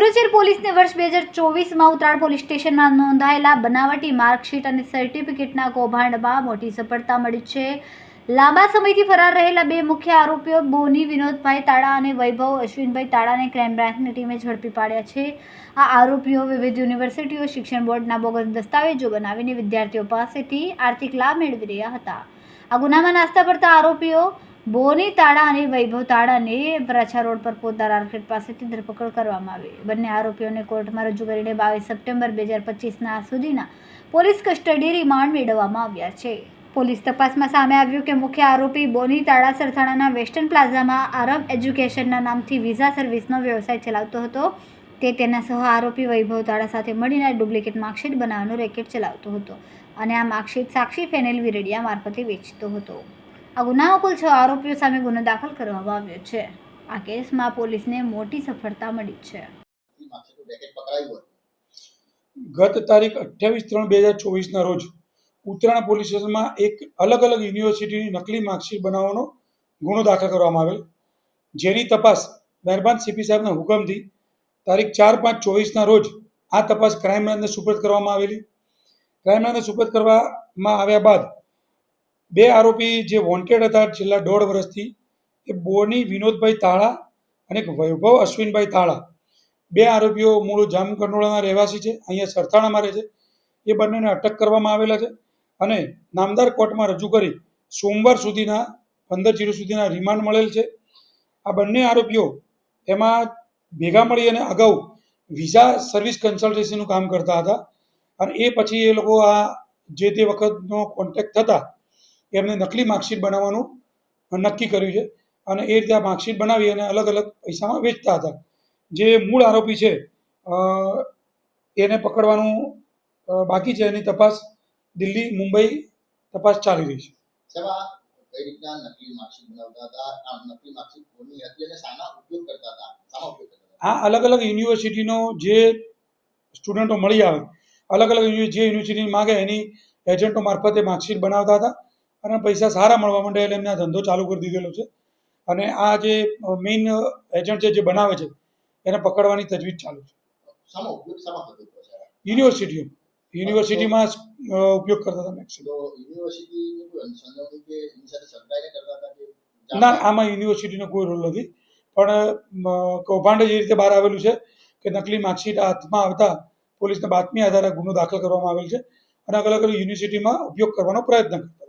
સુરત પોલીસને વર્ષ 2024માં ઉત્તરાયણ પોલીસ સ્ટેશનમાં નોંધાયેલા બનાવટી માર્કશીટ અને સર્ટિફિકેટના કૌભાંડમાં મોટી સફળતા મળી છે. લાંબા સમયથી ફરાર રહેલા બે મુખ્ય આરોપીઓ બોની વિનોદભાઈ તાડા અને વૈભવ અશ્વિનભાઈ તાડાને ક્રાઇમ બ્રાન્ચની ટીમે ઝડપી પાડ્યા છે. આ આરોપીઓ વિવિધ યુનિવર્સિટીઓ શિક્ષણ બોર્ડના બોગસ દસ્તાવેજો બનાવીને વિદ્યાર્થીઓ પાસેથી આર્થિક લાભ મેળવી રહ્યા હતા. આ ગુનામાં નાસ્તા પડતા આરોપીઓ બોની તાડા અને વૈભવ તાડાને વરાછા રોડ પર પોતા માર્કેટ પાસેથી ધરપકડ કરવામાં આવી. બંને આરોપીઓને કોર્ટમાં રજૂ કરીને 22 સપ્ટેમ્બર 2025ના સુધીના પોલીસ કસ્ટડી રિમાન્ડ મેળવવામાં આવ્યા છે. પોલીસ તપાસમાં સામે આવ્યું કે મુખ્ય આરોપી બોની તાડા સરથાણાના વેસ્ટર્ન પ્લાઝામાં આરબ એજ્યુકેશનના નામથી વિઝા સર્વિસનો વ્યવસાય ચલાવતો હતો. તે તેના સહ આરોપી વૈભવ તાડા સાથે મળીને ડુપ્લિકેટ માર્કશીટ બનાવવાનો રેકેટ ચલાવતો હતો અને આ માર્કશીટ સાક્ષી ફેનેલ વિરડિયા મારફતે વેચતો હતો. આ ગુનામાં કુલ 6 આરોપીઓ સામે ગુનો દાખલ કરવામાં આવ્યો છે. આ કેસમાં પોલીસને મોટી સફળતા મળી છે. ગત તારીખ 28/3/2024ના રોજ ઉત્તરાયણ પોલીસ સ્ટેશનમાં એક અલગ અલગ યુનિવર્સિટીની નકલી માર્કશીટ બનાવવાનો ગુનો દાખલ કરવામાં આવેલ, જેની તપાસ મહેરબાન સીપી સાહેબના હુકમથી તારીખ 4/5/24ના રોજ આ તપાસ ક્રાઇમ બ્રાન્ચને સુપરત કરવામાં આવેલી. ક્રાઇમ બ્રાન્ચને સુપરત કરવામાં આવ્યા બાદ બે આરોપી જે વોન્ટેડ હતા છેલ્લા 1.5 વર્ષથી, એ બોની વિનોદભાઈ તાળા અને વૈભવ અશ્વિનભાઈ તાળા, બે આરોપીઓ મૂળ જામકંડોળાના રહેવાસી છે, અહીંયા સરથાણામાં રહે છે. એ બંનેને અટક કરવામાં આવેલા છે અને નામદાર કોર્ટમાં રજૂ કરી સોમવાર સુધીના 15 સુધીના રિમાન્ડ મળેલ છે. આ બંને આરોપીઓ એમાં ભેગા મળી અને અગાઉ વિઝા સર્વિસ કન્સલ્ટન્સીનું કામ કરતા હતા અને એ પછી એ લોકો આ જે તે વખતનો કોન્ટેક્ટ થતા એમને નકલી માર્કશીટ બનાવવાનું નક્કી કર્યું છે અને એ રીતે આ માર્કશીટ બનાવી અને અલગ અલગ પૈસામાં વેચતા હતા. જે મૂળ આરોપી છે એને પકડવાનું બાકી છે. એની તપાસ દિલ્હી, મુંબઈ તપાસ ચાલી રહી છે. આ અલગ અલગ યુનિવર્સિટીનો જે સ્ટુડન્ટો મળી આવે, અલગ અલગ જે યુનિવર્સિટી માગે એની એજન્ટો મારફતે માર્કશીટ બનાવતા હતા અને પૈસા સારા મળવા માંડે એટલે એમને આ ધંધો ચાલુ કરી દીધેલો છે. અને આ જે મેઇન એજન્ટ છે જે બનાવે છે એને પકડવાની તજવીજ ચાલુ છે. યુનિવર્સિટીમાં ઉપયોગ કરતા હતા મેક્સિમમ. ના, આમાં યુનિવર્સિટીનો કોઈ રોલ નથી, પણ કૌભાંડ જે રીતે બહાર આવેલું છે કે નકલી માર્કશીટ હાથમાં આવતા પોલીસને બાતમી આધારે ગુનો દાખલ કરવામાં આવેલ છે અને અલગ અલગ યુનિવર્સિટીમાં ઉપયોગ કરવાનો પ્રયત્ન કરતા.